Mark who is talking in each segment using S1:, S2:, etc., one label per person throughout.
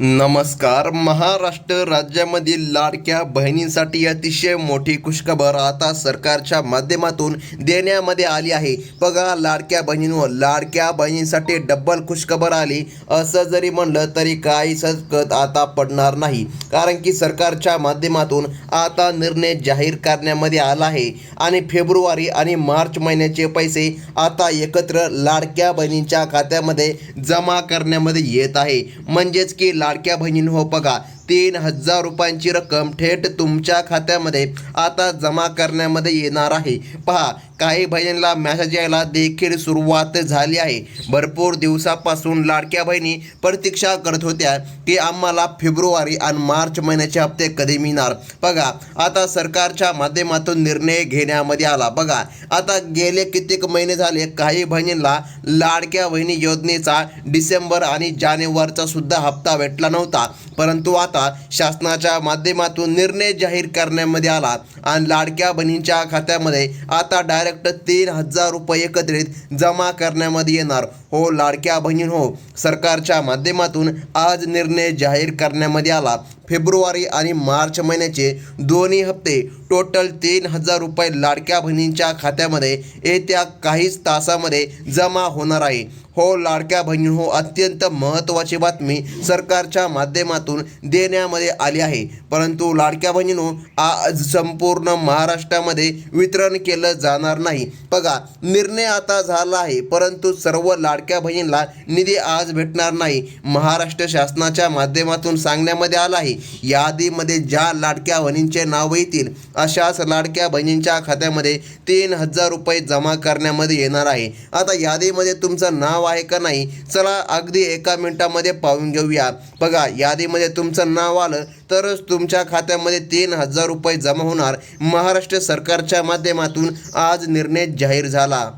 S1: नमस्कार. महाराष्ट्र राज्यामधील लाडक्या बहिणींसाठी अतिशय मोठी खुशखबर आता सरकारच्या माध्यमातून देण्यामध्ये आली आहे. बघा, लाडक्या बहिणींसाठी डब्बल खुशखबर आली असं जरी म्हणलं तरी काही हरकत आता पडणार नाही, कारण की सरकारच्या माध्यमातून आता निर्णय जाहीर करण्यामध्ये आला आहे आणि फेब्रुवारी आणि मार्च महिन्याचे पैसे आता एकत्र लाडक्या बहिणींच्या खात्यामध्ये जमा करण्यामध्ये येत आहे. म्हणजेच की लाडक्या बहिणींनो, हो बघा, 3,000 रुपयांची रक्कम थेट तुमच्या खात्यामध्ये आता जमा करण्यामध्ये येणार आहे. पहा, काही बहिणींना मेसेज यायला देखील सुरुवात झाली आहे. भरपूर दिवसापासून लाडक्या बहिणी प्रतीक्षा करत होत्या की आम्हाला फेब्रुवारी आणि मार्च महिन्याचे हप्ते कधी मिळणार. बघा, आता सरकारच्या माध्यमातून निर्णय घेण्यामध्ये आला. बघा, आता गेले कित्येक महिने झाले काही बहिणींना लाडक्या बहिणी योजनेचा डिसेंबर आणि जानेवारीचा सुद्धा हप्ता भेटला नव्हता, परंतु आता शासनाच्या माध्यमातून निर्णय जाहीर करण्यामध्ये आला आणि लाडक्या बहिणींच्या खात्यामध्ये आता डायरेक्ट 3,000 रुपये एकत्रित जमा करण्यामध्ये येणार. हो लाडक्या बहिणींनो, सरकारच्या माध्यमातून आज निर्णय जाहीर करण्यामध्ये आला. फेब्रुवारी आणि मार्च महिन्याचे दोन्ही हप्ते टोटल 3,000 रुपये लाडक्या बहिणींच्या खात्यामध्ये येत्या काहीच तासामध्ये जमा होणार आहे. हो लाडक्या बहिणींनो, अत्यंत महत्त्वाची बातमी सरकारच्या माध्यमातून देण्यामध्ये आली आहे. परंतु लाडक्या बहिणींनो, आज संपूर्ण महाराष्ट्रामध्ये वितरण केलं जाणार नाही. बघा, निर्णय आता झाला आहे, परंतु सर्व लाडक्या बहिणींना निधी आज भेटणार नाही. महाराष्ट्र शासनाच्या माध्यमातून सांगण्यामध्ये आलं आहे, यादीमध्ये ज्या लाडक्या बहिणींचे नाव येतील अशाच लाडक्या बहिणींच्या खात्यामध्ये 3,000 रुपये जमा करण्यामध्ये येणार आहे. आता यादीमध्ये तुमचं नाव आहे का नाही, चला अगदी एका मिनिटामध्ये पाहून घेऊया. बघा, यादीमध्ये तुमचं नाव आलं तरच तुमच्या खात्यामध्ये 3,000 रुपये जमा होणार. महाराष्ट्र सरकारच्या माध्यमातून आज निर्णय जाहीर झाला.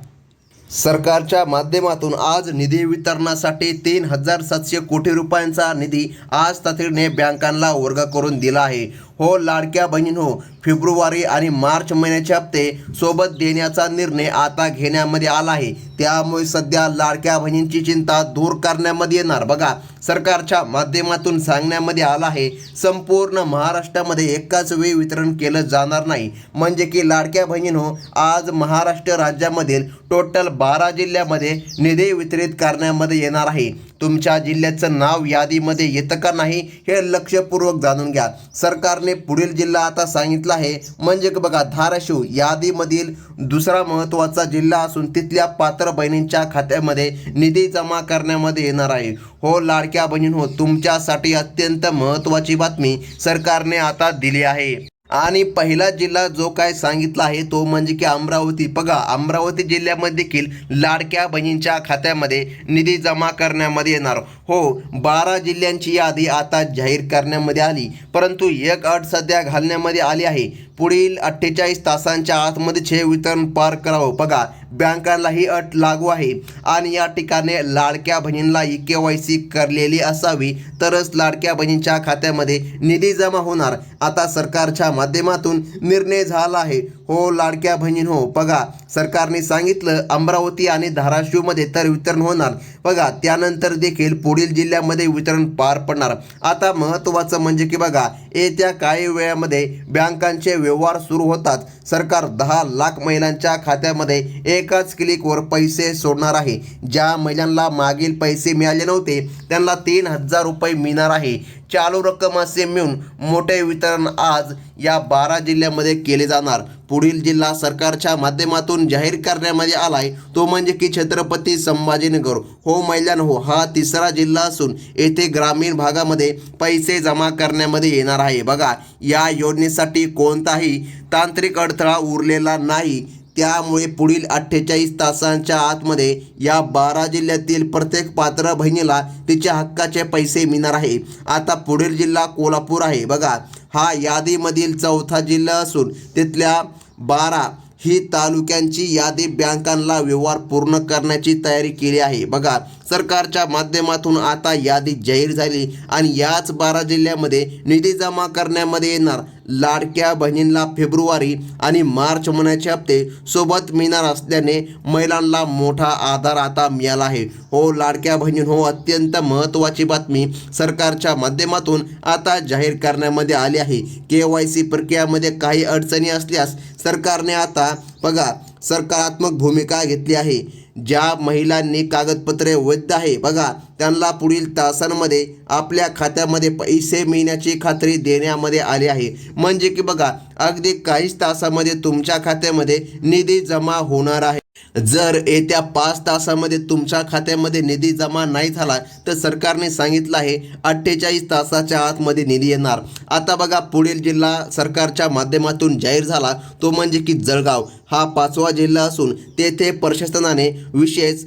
S1: सरकारच्या माध्यमातून आज निधी वितरणासाठी 3,700 कोटी रुपयांचा निधी आज तातडीने बँकांना वर्ग करून दिला आहे. हो लाडक्या बहिणींनो, फेब्रुवारी आणि मार्च महिन्याचे हप्ते सोबत देण्याचा निर्णय आता घेण्यामध्ये आला आहे. त्यामुळे सध्या लाडक्या बहिणींची चिंता दूर करण्यामध्ये येणार. बघा, सरकारच्या माध्यमातून सांगण्यामध्ये आलं आहे, संपूर्ण महाराष्ट्रामध्ये एकाच वेळी वितरण केलं जाणार नाही. म्हणजे की लाडक्या बहिणींनो, आज महाराष्ट्र राज्यामधील टोटल 12 जिल्ह्यामध्ये निधी वितरित करण्यामध्ये येणार आहे. तुमच्या जिल्ह्याचं नाव यादीमध्ये येतं का नाही हे लक्षपूर्वक जाणून घ्या. सरकारने पुढील जिल्हा आता सांगितला आहे, म्हणजे बघा, धाराशिव यादीमधील दुसरा महत्त्वाचा जिल्हा असून तिथल्या पात्र बहिणींच्या खात्यामध्ये निधी जमा करण्यामध्ये येणार आहे. हो लाडक्या बहिणींनो, तुमच्यासाठी अत्यंत महत्त्वाची बातमी सरकारने आता दिली आहे. आणि पहिला जिल्हा जो काय सांगितला आहे तो म्हणजे की अमरावती. बघा, अमरावती जिल्ह्यामध्ये देखील लाडक्या बहिणींच्या खात्यामध्ये निधी जमा करण्यामध्ये येणार. हो, 12 जिल्ह्यांची यादी आता जाहीर करण्यामध्ये आली, परंतु एक अट सध्या घालण्यामध्ये आली आहे, पुढील 48 तासांच्या आतमध्ये हे वितरण पार करावं. बघा, बँकांना ही अट लागू आहे आणि या ठिकाणी लाडक्या बहिणींना KYC करलेली असावी तरच लाडक्या बहिणींच्या खात्यामध्ये निधी जमा होणार. आता सरकारच्या माध्यमातून निर्णय झाला आहे. हो लाडक्या बहिणींनो, बघा, सरकारने सांगितलं अमरावती आणि धाराशिवमध्ये तर वितरण होणार. बघा, त्यानंतर देखील पुढील जिल्ह्यामध्ये वितरण पार पडणार. आता महत्त्वाचं म्हणजे की बघा, येत्या काही वेळामध्ये बँकांचे व्यवहार सुरू होतात. सरकार 10 लाख महिलांच्या खात्यामध्ये एकाच क्लिकवर पैसे सोडणार आहे. ज्या महिलांना मागील पैसे मिळाले नव्हते त्यांना 3,000 रुपये मिळणार आहे. चालू रक्कम असे मिळून मोठे वितरण आज या 12 जिल्ह्यामध्ये केले जाणार. पुढील जिल्हा सरकारच्या माध्यमातून जाहीर करण्यामध्ये आलाय तो म्हणजे की छत्रपती संभाजीनगर. हो महिलांनो, हा तिसरा जिल्हा असून येथे ग्रामीण भागामध्ये पैसे जमा करण्यामध्ये येणार आहे. बघा, या योजनेसाठी कोणताही तांत्रिक अडथळा उरलेला नाही. त्यामुळे पुढील 48 तासांच्या आतमध्ये या 12 जिल्ह्यातील प्रत्येक पात्र बहिणीला तिच्या हक्काचे पैसे मिळणार आहे. आता पुढील जिल्हा कोल्हापूर आहे. बघा, हा यादीमधील चौथा जिल्हा असून तिथल्या 12 ही तालुक्यांची यादी बँकांना व्यवहार पूर्ण करण्याची तयारी केली आहे. बघा, सरकारच्या माध्यमातून आता यादी जाहीर झाली आणि याच 12 जिल्ह्यामध्ये निधी जमा करण्यामध्ये येणार. लाडक्या बहिणींना फेब्रुवारी आणि मार्च महिन्याचे हप्ते सोबत मिळणार असल्याने महिलांना मोठा आधार आता मिळाला आहे. हो लाडक्या बहिणींनो, अत्यंत महत्त्वाची बातमी सरकारच्या माध्यमातून आता जाहीर करण्यामध्ये आली आहे. KYC प्रक्रियामध्ये काही अडचणी असल्यास सरकारने आता बघा सकारात्मक भूमिका घेतली आहे. ज्या महिलांनी कागदपत्रे वैध आहे बघा त्यांना पुढील तासांमध्ये आपल्या खात्यामध्ये पैसे मिळण्याची खात्री देण्यामध्ये आली आहे. म्हणजे की बघा अगदी काहीच तासामध्ये तुमच्या खात्यामध्ये निधी जमा होणार आहे. जर येत्या 5 तासामध्ये तुमच्या खात्यामध्ये निधी जमा नाही झाला तर सरकारने सांगितलं आहे 48 तासाच्या आतमध्ये निधी येणार. आता बघा पुढील जिल्हा सरकारच्या माध्यमातून जाहीर झाला तो म्हणजे की जळगाव हा 5वा जिल्हा असून तेथे प्रशासनाने विशेष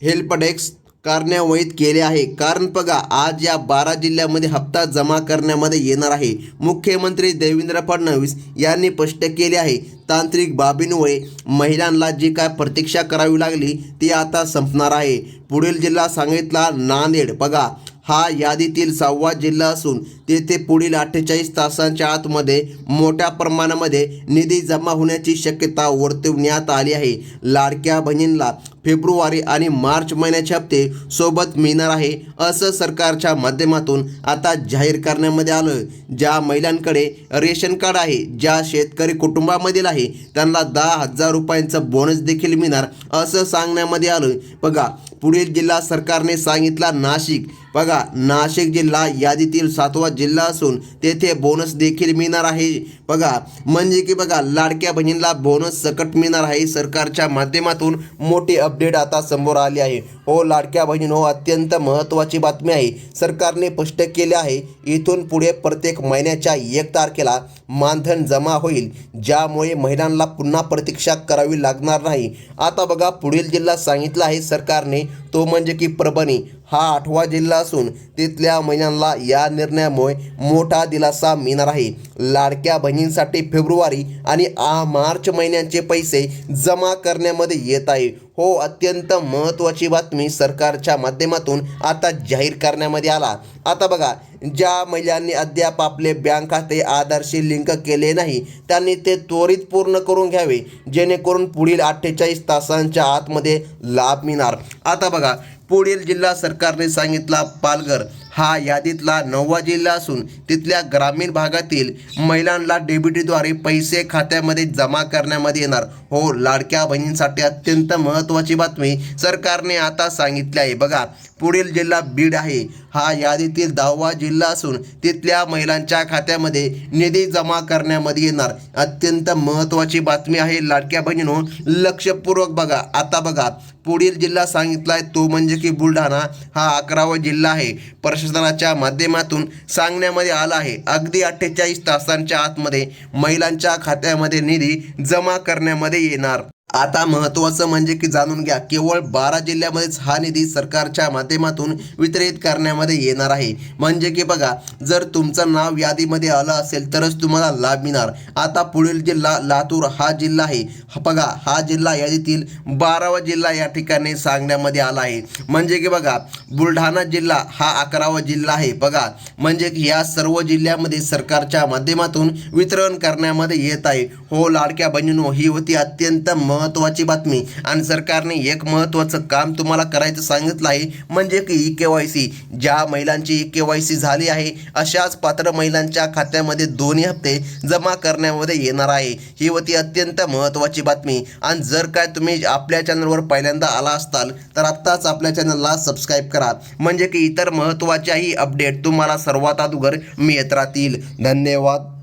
S1: हेल्प डेस्क कार्यान्वित केले आहे. कारण बघा आज या 12 जिल्ह्यामध्ये हप्ता जमा करण्यामध्ये येणार आहे. मुख्यमंत्री देवेंद्र फडणवीस यांनी स्पष्ट केले आहे तांत्रिक बाबींमुळे महिलांना जी काय प्रतीक्षा करावी लागली ती आता संपणार आहे. पुढील जिल्हा सांगितला नांदेड बघा हा यादीतील 6वा जिल्हा असून तेथे पुढील 48 तासांच्या आतमध्ये मोठ्या प्रमाणामध्ये निधी जमा होण्याची शक्यता वर्तवण्यात आली आहे. लाडक्या बहिणींना फेब्रुवारी आणि मार्च महिन्याचे हप्ते सोबत मिळणार आहे असं सरकारच्या माध्यमातून आता जाहीर करण्यामध्ये आलं. ज्या महिलांकडे रेशन कार्ड आहे, ज्या शेतकरी कुटुंबामधील आहे त्यांना 10,000 रुपयांचं बोनस देखील मिळणार असं सांगण्यामध्ये आलं. बघा पुढील जिल्हा सरकारने सांगितला नाशिक बघा नाशिक जिल्हा यादीतील 7वा जिल्हा असून तेथे बोनस देखील मिळणार आहे. बघा म्हणजे की बघा लाडक्या बहिणींना बोनस सकट मिळणार आहे. सरकारच्या माध्यमातून मोठी अपडेट आता समोर आली आहे. हो लाडक्या बहिणींनो, अत्यंत महत्त्वाची बातमी आहे. सरकारने स्पष्ट केले आहे इथून पुढे प्रत्येक महिन्याच्या 1 तारखेला मानधन जमा होईल, ज्यामुळे महिलांना पुन्हा प्रतीक्षा करावी लागणार नाही. आता बघा पुढील जिल्हा सांगितला आहे सरकारने तो म्हणजे की परभणी हा 8वा जिल्हा असून तिथल्या महिलांना या निर्णयामुळे मोठा दिलासा मिळणार आहे. लाडक्या बहिणींसाठी फेब्रुवारी आणि मार्च महिन्यांचे पैसे जमा करण्यामध्ये येत आहे. हो अत्यंत महत्त्वाची बातमी सरकारच्या माध्यमातून आता जाहीर करण्यामध्ये आला. आता बघा ज्या महिलांनी अद्याप आपले बँक खाते आधारशी लिंक केले नाही त्यांनी ते त्वरित पूर्ण करून घ्यावे जेणेकरून पुढील 48 तासांच्या आतमध्ये लाभ मिळणार. आता बघा पुढील जिल्हा सरकारने सांगितला पालघर हा यादीतला 9वा जिल्हा असून तिथल्या ग्रामीण भागातील महिलांना डेबिटद्वारे पैसे खात्यामध्ये जमा करण्यामध्ये येणार. हो लाडक्या बहिणींसाठी अत्यंत महत्त्वाची बातमी सरकारने आता सांगितली आहे. बघा पुढील जिल्हा बीड आहे हा यादीतील 10वा जिल्हा असून तिथल्या महिलांच्या खात्यामध्ये निधी जमा करण्यामध्ये येणार. अत्यंत महत्त्वाची बातमी आहे लाडक्या बहिणींनो, लक्षपूर्वक बघा. आता बघा पुढील जिल्हा सांगितला आहे तो म्हणजे की बुलढाणा हा 11वा जिल्हा आहे. प्रशासनाच्या माध्यमातून सांगण्यामध्ये आला आहे अगदी 48 तासांच्या आतमध्ये महिलांच्या खात्यामध्ये निधी जमा करण्यामध्ये येणार. आता महत्त्वाचं म्हणजे की जाणून घ्या केवळ 12 जिल्ह्यामध्येच हा निधी सरकारच्या माध्यमातून वितरित करण्यामध्ये येणार आहे. म्हणजे की बघा जर तुमचं नाव यादीमध्ये आलं असेल तरच तुम्हाला लाभ मिळणार. आता पुढील जिल्हा लातूर हा जिल्हा आहे. बघा हा जिल्हा यादीतील 12वा जिल्हा या ठिकाणी सांगण्यामध्ये आला आहे. म्हणजे की बघा बुलढाणा जिल्हा हा 11वा जिल्हा आहे. बघा म्हणजे की या सर्व जिल्ह्यामध्ये सरकारच्या माध्यमातून वितरण करण्यामध्ये येत आहे. हो लाडक्या बहिणींनो, ही होती अत्यंत महत्त्वाची बातमी आणि सरकारने एक महत्त्वाचं काम तुम्हाला करायचं सांगितलं आहे म्हणजे की KYC. ज्या महिलांची KYC झाली आहे अशाच पात्र महिलांच्या खात्यामध्ये दोन्ही हप्ते जमा करण्यामध्ये येणार आहे. ही होती अत्यंत महत्त्वाची बातमी. आणि जर काय तुम्ही आपल्या चॅनलवर पहिल्यांदा आला असाल तर आत्ताच आपल्या चॅनलला सबस्क्राईब करा म्हणजे की इतर महत्त्वाच्याही अपडेट तुम्हाला सर्वात अगोदर मिळत राहतील. धन्यवाद.